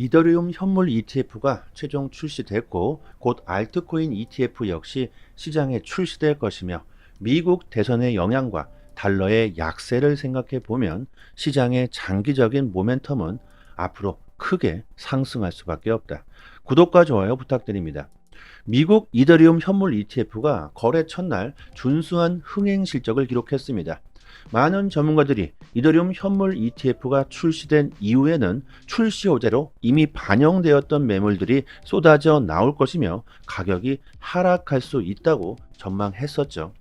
이더리움 현물 ETF가 최종 출시됐고 곧 알트코인 ETF 역시 시장에 출시될 것이며 미국 대선의 영향과 달러의 약세를 생각해 보면 시장의 장기적인 모멘텀은 앞으로 크게 상승할 수밖에 없다. 구독과 좋아요 부탁드립니다. 미국 이더리움 현물 ETF가 거래 첫날 준수한 흥행 실적을 기록했습니다. 많은 전문가들이 이더리움 현물 ETF가 출시된 이후에는 출시 호재로 이미 반영되었던 매물들이 쏟아져 나올 것이며 가격이 하락할 수 있다고 전망했었죠.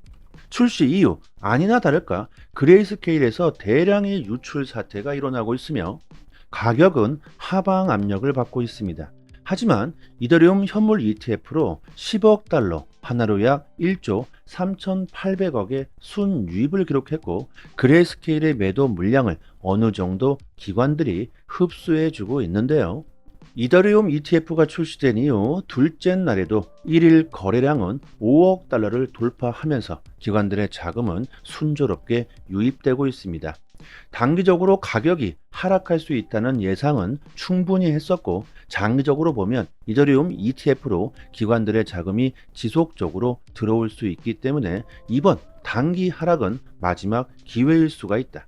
출시 이후 아니나 다를까 그레이스케일에서 대량의 유출 사태가 일어나고 있으며 가격은 하방 압력을 받고 있습니다. 하지만 이더리움 현물 ETF로 10억 달러, 하나로 약 1조 3,800억의 순유입을 기록했고 그레이스케일의 매도 물량을 어느 정도 기관들이 흡수해주고 있는데요. 이더리움 ETF가 출시된 이후 둘째 날에도 1일 거래량은 5억 달러를 돌파하면서 기관들의 자금은 순조롭게 유입되고 있습니다. 단기적으로 가격이 하락할 수 있다는 예상은 충분히 했었고 장기적으로 보면 이더리움 ETF로 기관들의 자금이 지속적으로 들어올 수 있기 때문에 이번 단기 하락은 마지막 기회일 수가 있다.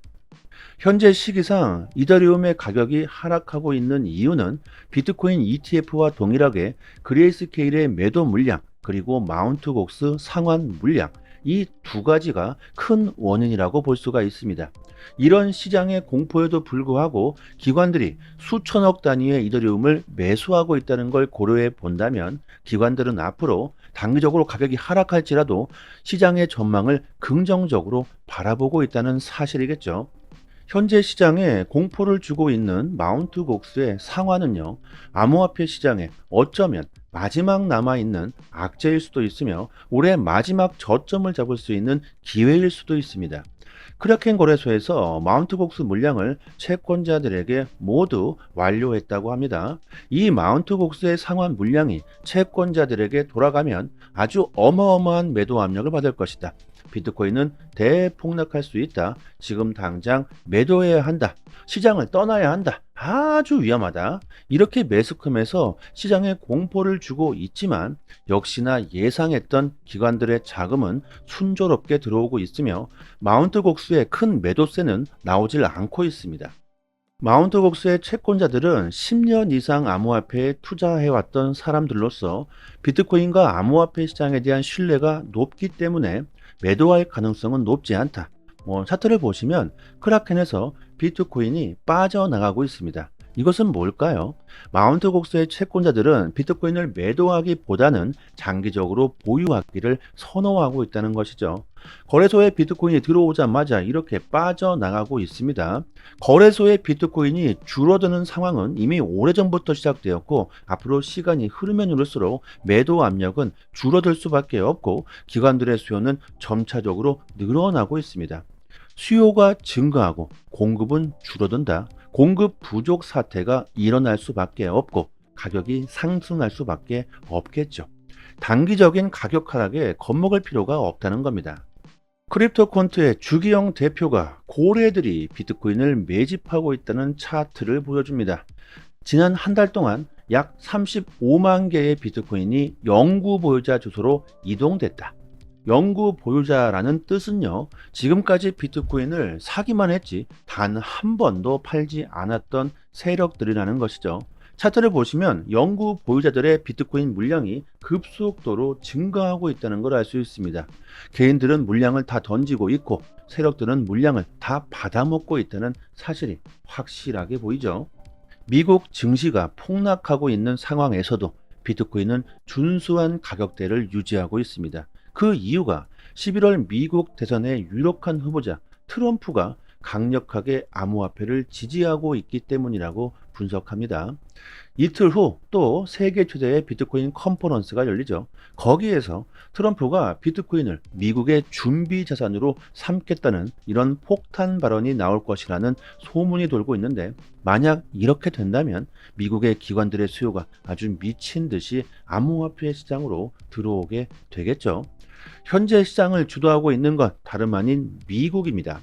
현재 시기상 이더리움의 가격이 하락하고 있는 이유는 비트코인 ETF와 동일하게 그레이스케일의 매도 물량 그리고 마운트 곡스 상환 물량 이 두 가지가 큰 원인이라고 볼 수가 있습니다. 이런 시장의 공포에도 불구하고 기관들이 수천억 단위의 이더리움을 매수하고 있다는 걸 고려해 본다면 기관들은 앞으로 단기적으로 가격이 하락할지라도 시장의 전망을 긍정적으로 바라보고 있다는 사실이겠죠. 현재 시장에 공포를 주고 있는 마운트 곡스의 상환은요, 암호화폐 시장에 어쩌면 마지막 남아있는 악재일 수도 있으며 올해 마지막 저점을 잡을 수 있는 기회일 수도 있습니다. 크라켄 거래소에서 마운트 곡스 물량을 채권자들에게 모두 완료했다고 합니다. 이 마운트 곡스의 상환 물량이 채권자들에게 돌아가면 아주 어마어마한 매도 압력을 받을 것이다. 비트코인은 대폭락할 수 있다. 지금 당장 매도해야 한다. 시장을 떠나야 한다. 아주 위험하다. 이렇게 매스컴에서 시장에 공포를 주고 있지만 역시나 예상했던 기관들의 자금은 순조롭게 들어오고 있으며 마운트 곡스의 큰 매도세는 나오질 않고 있습니다. 마운트 곡스의 채권자들은 10년 이상 암호화폐에 투자해왔던 사람들로서 비트코인과 암호화폐 시장에 대한 신뢰가 높기 때문에 매도할 가능성은 높지 않다. 차트를 보시면 크라켄에서 비트코인이 빠져나가고 있습니다. 이것은 뭘까요? 마운트 곡스의 채권자들은 비트코인을 매도하기보다는 장기적으로 보유하기를 선호하고 있다는 것이죠. 거래소에 비트코인이 들어오자마자 이렇게 빠져나가고 있습니다. 거래소의 비트코인이 줄어드는 상황은 이미 오래전부터 시작되었고 앞으로 시간이 흐르면 흐를수록 매도 압력은 줄어들 수밖에 없고 기관들의 수요는 점차적으로 늘어나고 있습니다. 수요가 증가하고 공급은 줄어든다. 공급 부족 사태가 일어날 수밖에 없고 가격이 상승할 수밖에 없겠죠. 단기적인 가격 하락에 겁먹을 필요가 없다는 겁니다. 크립토콘트의 주기영 대표가 고래들이 비트코인을 매집하고 있다는 차트를 보여줍니다. 지난 한 달 동안 약 35만 개의 비트코인이 영구 보유자 주소로 이동됐다. 영구 보유자라는 뜻은요, 지금까지 비트코인을 사기만 했지 단 한 번도 팔지 않았던 세력들이라는 것이죠. 차트를 보시면 영구 보유자들의 비트코인 물량이 급속도로 증가하고 있다는 걸 알 수 있습니다. 개인들은 물량을 다 던지고 있고 세력들은 물량을 다 받아먹고 있다는 사실이 확실하게 보이죠. 미국 증시가 폭락하고 있는 상황에서도 비트코인은 준수한 가격대를 유지하고 있습니다. 그 이유가 11월 미국 대선의 유력한 후보자 트럼프가 강력하게 암호화폐를 지지하고 있기 때문이라고 분석합니다. 이틀 후 또 세계 최대의 비트코인 컨퍼런스가 열리죠. 거기에서 트럼프가 비트코인을 미국의 준비 자산으로 삼겠다는 이런 폭탄 발언이 나올 것이라는 소문이 돌고 있는데 만약 이렇게 된다면 미국의 기관들의 수요가 아주 미친 듯이 암호화폐 시장으로 들어오게 되겠죠. 현재 시장을 주도하고 있는 건 다름 아닌 미국입니다.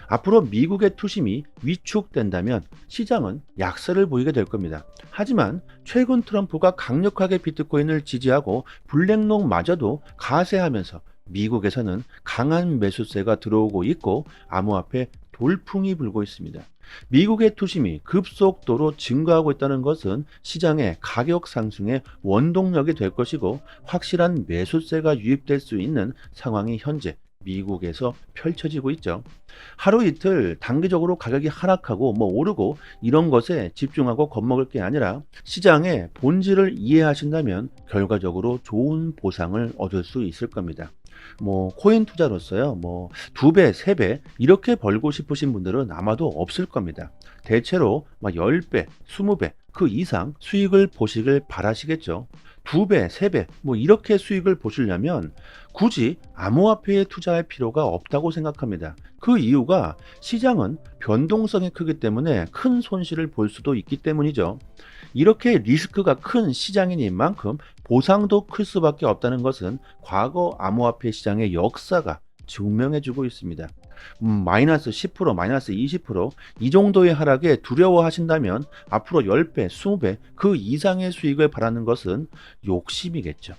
앞으로 미국의 투심이 위축된다면 시장은 약세를 보이게 될 겁니다. 하지만 최근 트럼프가 강력하게 비트코인을 지지하고 블랙록마저도 가세하면서 미국에서는 강한 매수세가 들어오고 있고 암호화폐 돌풍이 불고 있습니다. 미국의 투심이 급속도로 증가하고 있다는 것은 시장의 가격 상승의 원동력이 될 것이고 확실한 매수세가 유입될 수 있는 상황이 현재 미국에서 펼쳐지고 있죠. 하루 이틀 단기적으로 가격이 하락하고 오르고 이런 것에 집중하고 겁먹을 게 아니라 시장의 본질을 이해하신다면 결과적으로 좋은 보상을 얻을 수 있을 겁니다. 코인 투자로서요, 2배, 3배 이렇게 벌고 싶으신 분들은 아마도 없을 겁니다. 대체로 10배, 20배 그 이상 수익을 보시길 바라시겠죠. 2배, 3배 이렇게 수익을 보시려면 굳이 암호화폐에 투자할 필요가 없다고 생각합니다. 그 이유가 시장은 변동성이 크기 때문에 큰 손실을 볼 수도 있기 때문이죠. 이렇게 리스크가 큰 시장이니만큼 보상도 클 수밖에 없다는 것은 과거 암호화폐 시장의 역사가 증명해주고 있습니다. 마이너스 10%, 마이너스 20%이 정도의 하락에 두려워하신다면 앞으로 10배, 20배 그 이상의 수익을 바라는 것은 욕심이겠죠.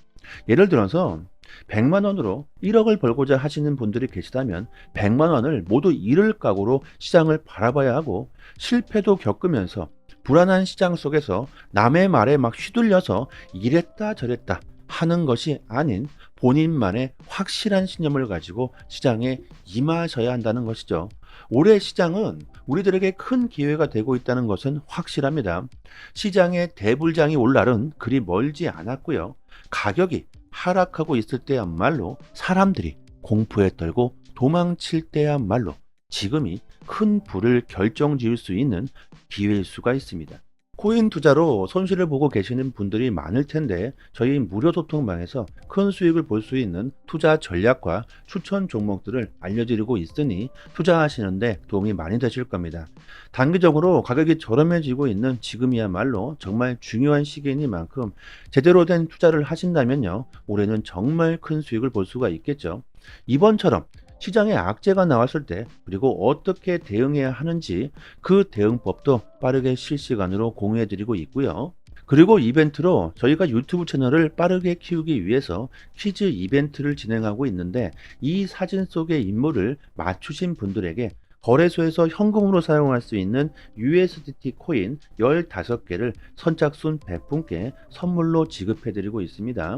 예를 들어서 100만 원으로 1억을 벌고자 하시는 분들이 계시다면 100만 원을 모두 잃을 각오로 시장을 바라봐야 하고 실패도 겪으면서 불안한 시장 속에서 남의 말에 막 휘둘려서 이랬다 저랬다 하는 것이 아닌 본인만의 확실한 신념을 가지고 시장에 임하셔야 한다는 것이죠. 올해 시장은 우리들에게 큰 기회가 되고 있다는 것은 확실합니다. 시장의 대불장이 올 날은 그리 멀지 않았고요. 가격이 하락하고 있을 때야말로 사람들이 공포에 떨고 도망칠 때야말로 지금이 큰 부를 결정지을 수 있는 기회일 수가 있습니다. 코인 투자로 손실을 보고 계시는 분들이 많을 텐데 저희 무료 소통방에서 큰 수익을 볼 수 있는 투자 전략과 추천 종목들을 알려드리고 있으니 투자하시는데 도움이 많이 되실 겁니다. 단기적으로 가격이 저렴해지고 있는 지금이야말로 정말 중요한 시기이니만큼 제대로 된 투자를 하신다면요, 올해는 정말 큰 수익을 볼 수가 있겠죠. 이번처럼 시장에 악재가 나왔을 때 그리고 어떻게 대응해야 하는지 그 대응법도 빠르게 실시간으로 공유해 드리고 있고요. 그리고 이벤트로 저희가 유튜브 채널을 빠르게 키우기 위해서 퀴즈 이벤트를 진행하고 있는데 이 사진 속의 인물을 맞추신 분들에게 거래소에서 현금으로 사용할 수 있는 USDT 코인 15개를 선착순 100분께 선물로 지급해 드리고 있습니다.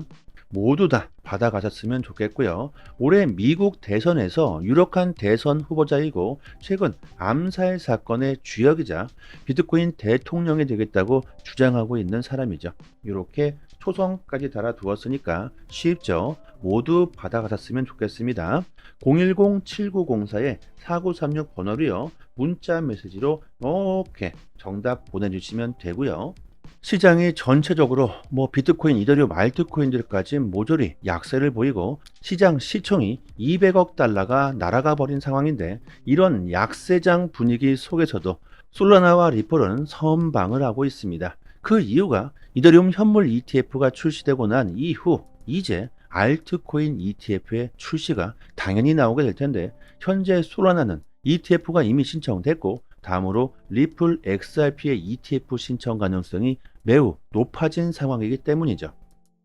모두 다 받아가셨으면 좋겠고요. 올해 미국 대선에서 유력한 대선 후보자이고 최근 암살 사건의 주역이자 비트코인 대통령이 되겠다고 주장하고 있는 사람이죠. 이렇게 초성까지 달아두었으니까 쉽죠. 모두 받아가셨으면 좋겠습니다. 010-7904-4936 번호로요. 문자 메시지로 이렇게 정답 보내주시면 되고요. 시장이 전체적으로 비트코인, 이더리움, 알트코인들까지 모조리 약세를 보이고 시장 시총이 200억 달러가 날아가 버린 상황인데 이런 약세장 분위기 속에서도 솔라나와 리플은 선방을 하고 있습니다. 그 이유가 이더리움 현물 ETF가 출시되고 난 이후 이제 알트코인 ETF의 출시가 당연히 나오게 될 텐데 현재 솔라나는 ETF가 이미 신청됐고 다음으로 리플 XRP의 ETF 신청 가능성이 매우 높아진 상황이기 때문이죠.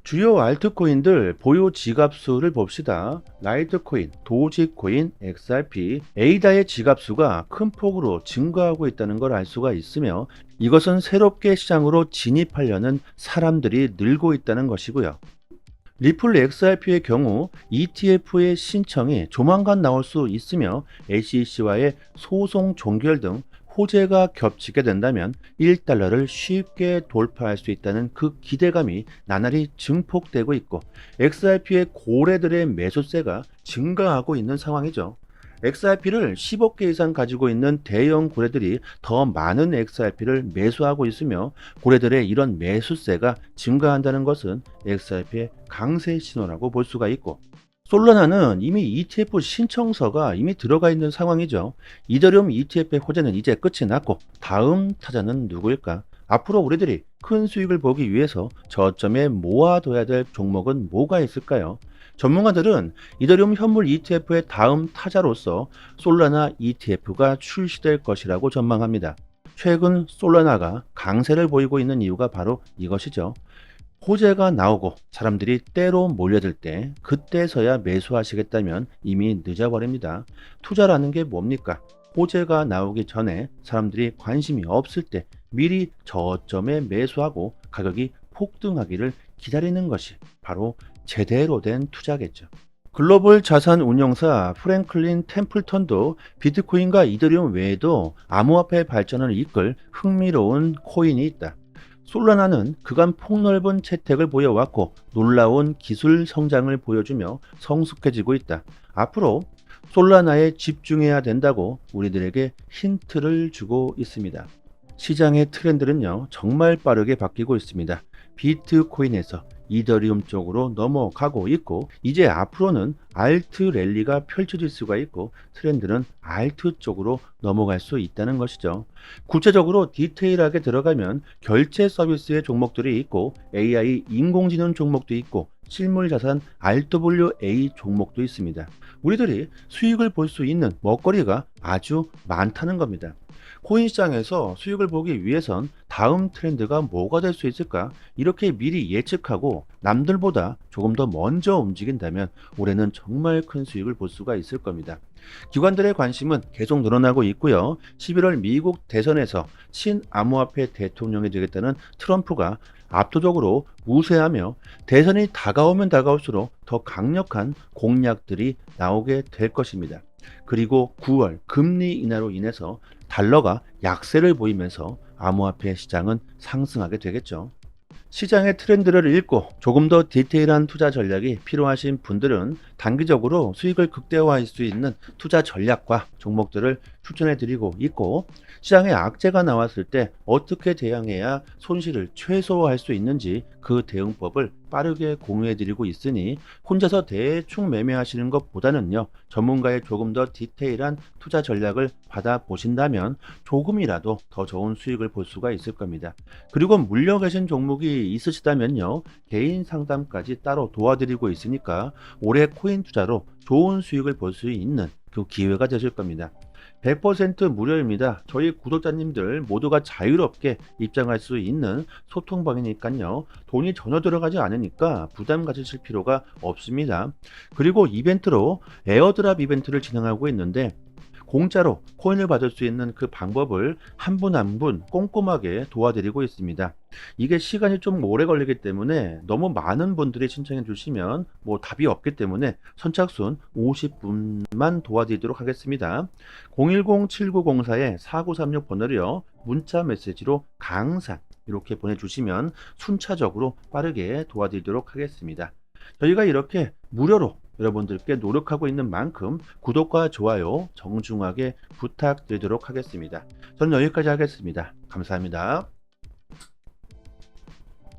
주요 알트코인들 보유 지갑수를 봅시다. 라이트코인, 도지코인, XRP, 에이다의 지갑수가 큰 폭으로 증가하고 있다는 걸 알 수가 있으며 이것은 새롭게 시장으로 진입하려는 사람들이 늘고 있다는 것이고요. 리플 XRP의 경우 ETF의 신청이 조만간 나올 수 있으며 SEC와의 소송 종결 등 호재가 겹치게 된다면 1달러를 쉽게 돌파할 수 있다는 그 기대감이 나날이 증폭되고 있고 XRP의 고래들의 매수세가 증가하고 있는 상황이죠. XRP를 10억 개 이상 가지고 있는 대형 고래들이 더 많은 XRP를 매수하고 있으며 고래들의 이런 매수세가 증가한다는 것은 XRP의 강세 신호라고 볼 수가 있고 솔라나는 이미 ETF 신청서가 이미 들어가 있는 상황이죠. 이더리움 ETF의 호재는 이제 끝이 났고 다음 타자는 누구일까? 앞으로 우리들이 큰 수익을 보기 위해서 저점에 모아둬야 될 종목은 뭐가 있을까요? 전문가들은 이더리움 현물 ETF의 다음 타자로서 솔라나 ETF가 출시될 것이라고 전망합니다. 최근 솔라나가 강세를 보이고 있는 이유가 바로 이것이죠. 호재가 나오고 사람들이 때로 몰려들 때 그때서야 매수하시겠다면 이미 늦어버립니다. 투자라는 게 뭡니까? 호재가 나오기 전에 사람들이 관심이 없을 때 미리 저점에 매수하고 가격이 폭등하기를 기다리는 것이 바로 제대로 된 투자겠죠. 글로벌 자산 운용사 프랭클린 템플턴도 비트코인과 이더리움 외에도 암호화폐 발전을 이끌 흥미로운 코인이 있다. 솔라나는 그간 폭넓은 채택을 보여왔고 놀라운 기술 성장을 보여주며 성숙해지고 있다. 앞으로 솔라나에 집중해야 된다고 우리들에게 힌트를 주고 있습니다. 시장의 트렌드는요, 정말 빠르게 바뀌고 있습니다. 비트코인에서 이더리움 쪽으로 넘어가고 있고, 이제 앞으로는 알트 랠리가 펼쳐질 수가 있고, 트렌드는 알트 쪽으로 넘어갈 수 있다는 것이죠. 구체적으로 디테일하게 들어가면 결제 서비스의 종목들이 있고, AI 인공지능 종목도 있고, 실물자산 RWA 종목도 있습니다. 우리들이 수익을 볼 수 있는 먹거리가 아주 많다는 겁니다. 코인 시장에서 수익을 보기 위해선 다음 트렌드가 뭐가 될 수 있을까? 이렇게 미리 예측하고 남들보다 조금 더 먼저 움직인다면 올해는 정말 큰 수익을 볼 수가 있을 겁니다. 기관들의 관심은 계속 늘어나고 있고요. 11월 미국 대선에서 친암호화폐 대통령이 되겠다는 트럼프가 압도적으로 우세하며 대선이 다가오면 다가올수록 더 강력한 공약들이 나오게 될 것입니다. 그리고 9월 금리 인하로 인해서 달러가 약세를 보이면서 암호화폐 시장은 상승하게 되겠죠. 시장의 트렌드를 읽고 조금 더 디테일한 투자 전략이 필요하신 분들은 단기적으로 수익을 극대화할 수 있는 투자 전략과 종목들을 추천해 드리고 있고, 시장에 악재가 나왔을 때 어떻게 대응해야 손실을 최소화할 수 있는지 그 대응법을 빠르게 공유해 드리고 있으니 혼자서 대충 매매하시는 것보다는요, 전문가의 조금 더 디테일한 투자 전략을 받아 보신다면 조금이라도 더 좋은 수익을 볼 수가 있을 겁니다. 그리고 물려 계신 종목이 있으시다면요, 개인 상담까지 따로 도와드리고 있으니까 올해 코인 투자로 좋은 수익을 볼 수 있는 그 기회가 되실 겁니다. 100% 무료입니다. 저희 구독자님들 모두가 자유롭게 입장할 수 있는 소통방이니까요. 돈이 전혀 들어가지 않으니까 부담 가지실 필요가 없습니다. 그리고 이벤트로 에어드랍 이벤트를 진행하고 있는데, 공짜로 코인을 받을 수 있는 그 방법을 한 분 한 분 꼼꼼하게 도와드리고 있습니다. 이게 시간이 좀 오래 걸리기 때문에 너무 많은 분들이 신청해 주시면 답이 없기 때문에 선착순 50분만 도와드리도록 하겠습니다. 010-7904-4936 번호로요, 문자 메시지로 강산 이렇게 보내주시면 순차적으로 빠르게 도와드리도록 하겠습니다. 저희가 이렇게 무료로 여러분들께 노력하고 있는 만큼 구독과 좋아요 정중하게 부탁드리도록 하겠습니다. 저는 여기까지 하겠습니다. 감사합니다.